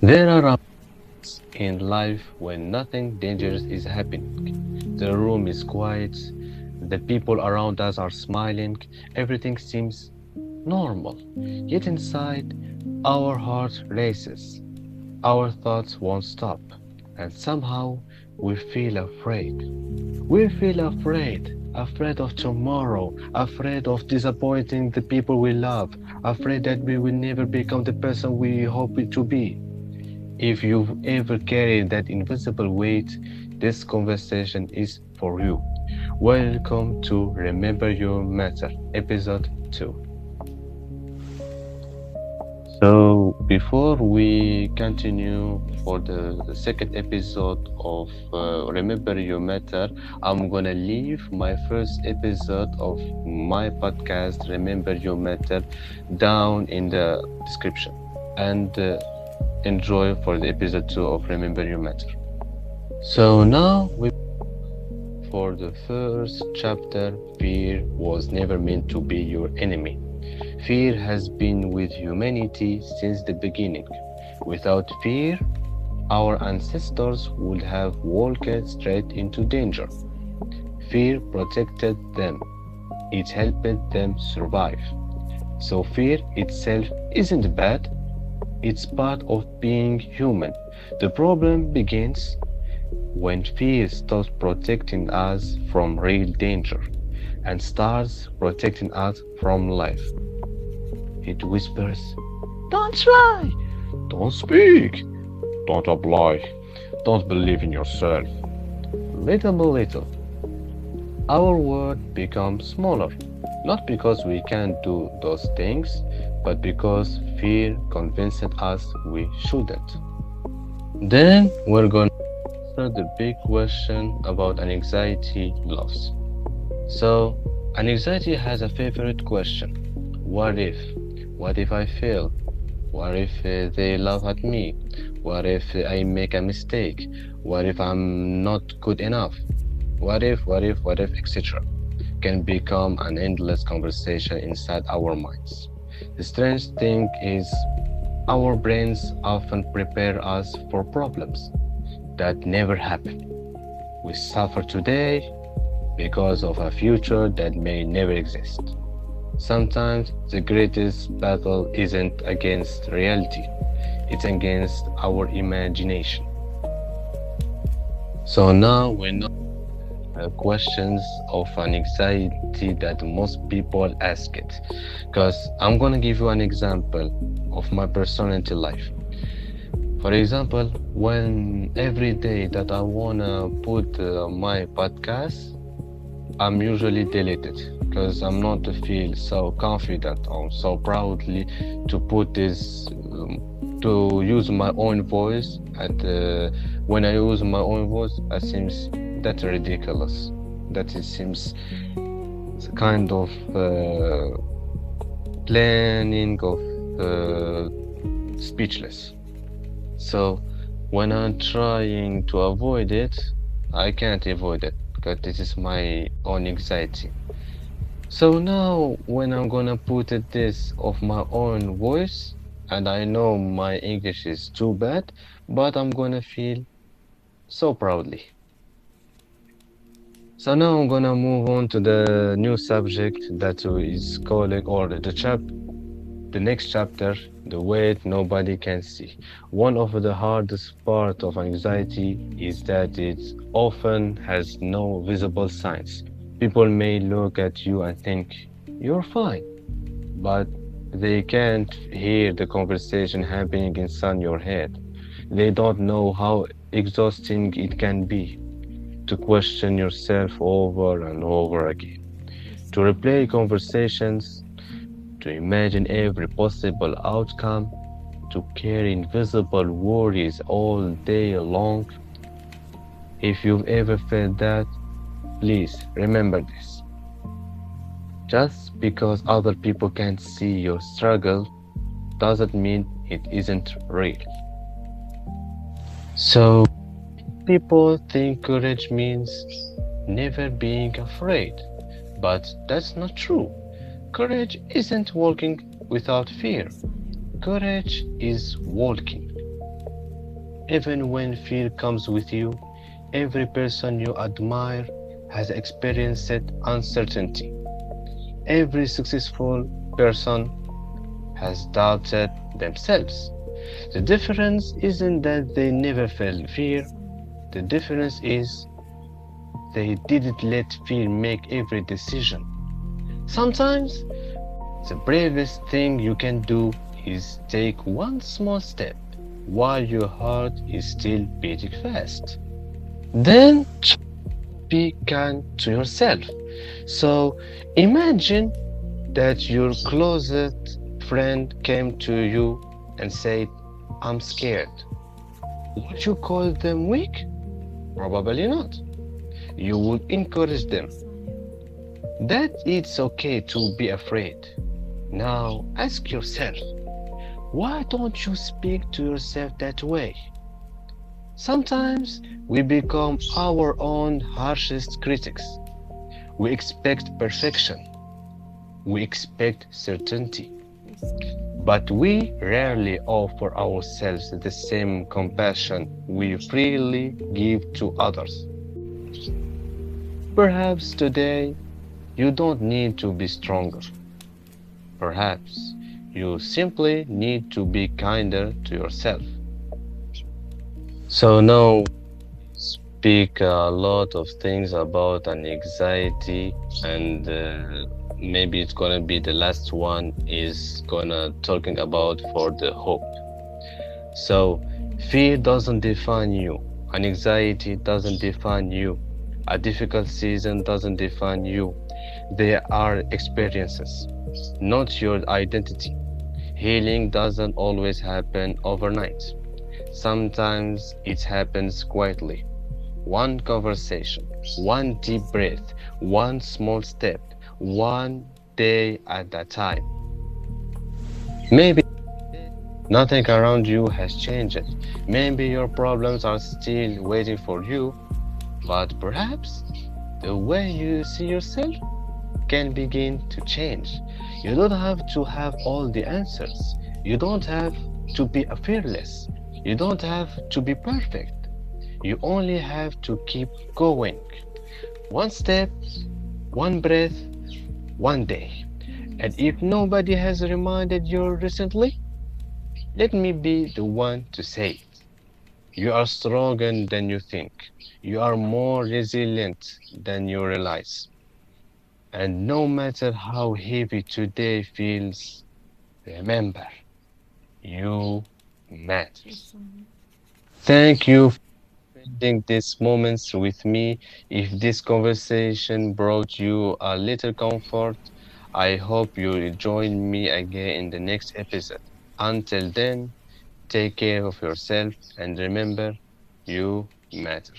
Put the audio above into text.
There are moments in life when nothing dangerous is happening. The room is quiet, the people around us are smiling, everything seems normal. Yet inside, our heart races, our thoughts won't stop, and somehow we feel afraid. We feel afraid of tomorrow, afraid of disappointing the people we love, afraid that we will never become the person we hope to be. If you've ever carried that invisible weight, this conversation is for you. Welcome to Remember Your Matter, episode 2. So, before we continue for the second episode of Remember Your Matter, I'm gonna leave my first episode of my podcast, Remember Your Matter, down in the description. And enjoy for the episode 2 of Remember Your Matter. So now we for the first chapter. Fear was never meant to be your enemy. Fear has been with humanity since the beginning. Without fear, our ancestors would have walked straight into danger. Fear protected them. It helped them survive. So fear itself isn't bad. It's part of being human. The problem begins when fear stops protecting us from real danger and starts protecting us from life. It whispers, don't try, don't speak, don't apply, don't believe in yourself. Little by little, our world becomes smaller, not because we can't do those things, but because fear convinced us we shouldn't. Then we're going to answer the big question about an anxiety loves. So, an anxiety has a favorite question. What if? What if I fail? What if they laugh at me? What if I make a mistake? What if I'm not good enough? What if, etc. can become an endless conversation inside our minds. The strange thing is, our brains often prepare us for problems that never happen. We suffer today because of a future that may never exist. Sometimes the greatest battle isn't against reality, it's against our imagination. So now we know questions of an anxiety that most people ask it. Because I'm gonna give you an example of my personality life. For example, when every day that I wanna put my podcast, I'm usually deleted because I'm not to feel so confident or so proudly to put this to use my own voice. And when I use my own voice, it seems that ridiculous. That it seems kind of planning of speechless. So when I'm trying to avoid it, I can't avoid it because this is my own anxiety. So now when I'm gonna put it this of my own voice, and I know my English is too bad, but I'm gonna feel so proudly. So now I'm gonna move on to the new subject that is calling or the next chapter, the weight nobody can see. One of the hardest part of anxiety is that it often has no visible signs. People may look at you and think you're fine, but they can't hear the conversation happening inside your head. They don't know how exhausting it can be to question yourself over and over again, to replay conversations, to imagine every possible outcome, to carry invisible worries all day long. If you've ever felt that, please remember this. Just because other people can't see your struggle doesn't mean it isn't real. So, people think courage means never being afraid, but that's not true. Courage isn't walking without fear. Courage is walking. Even when fear comes with you, every person you admire has experienced uncertainty. Every successful person has doubted themselves. The difference isn't that they never felt fear, the difference is they didn't let fear make every decision. Sometimes the bravest thing you can do is take one small step while your heart is still beating fast. Then be kind to yourself. So imagine that your closest friend came to you and said, I'm scared. Would you call them weak? Probably not. You would encourage them that it's okay to be afraid. Now ask yourself, why don't you speak to yourself that way? Sometimes we become our own harshest critics. We expect perfection. We expect certainty. But we rarely offer ourselves the same compassion we freely give to others. Perhaps today you don't need to be stronger. Perhaps you simply need to be kinder to yourself. So now speak a lot of things about an anxiety and maybe it's gonna be the last one is gonna talking about for the hope. So fear doesn't define you, an anxiety doesn't define you, a difficult season doesn't define you. They are experiences, not your identity. Healing doesn't always happen overnight. Sometimes it happens quietly. One conversation, one deep breath, one small step, one day at a time. Maybe nothing around you has changed. Maybe your problems are still waiting for you, but perhaps the way you see yourself can begin to change. You don't have to have all the answers. You don't have to be fearless. You don't have to be perfect. You only have to keep going. One step, one breath, one day. And if nobody has reminded you recently, let me be the one to say it. You are stronger than you think. You are more resilient than you realize. And no matter how heavy today feels, remember, you matters. Thank you for spending these moments with me. If this conversation brought you a little comfort, I hope you join me again in the next episode. Until then, take care of yourself and remember, you matter.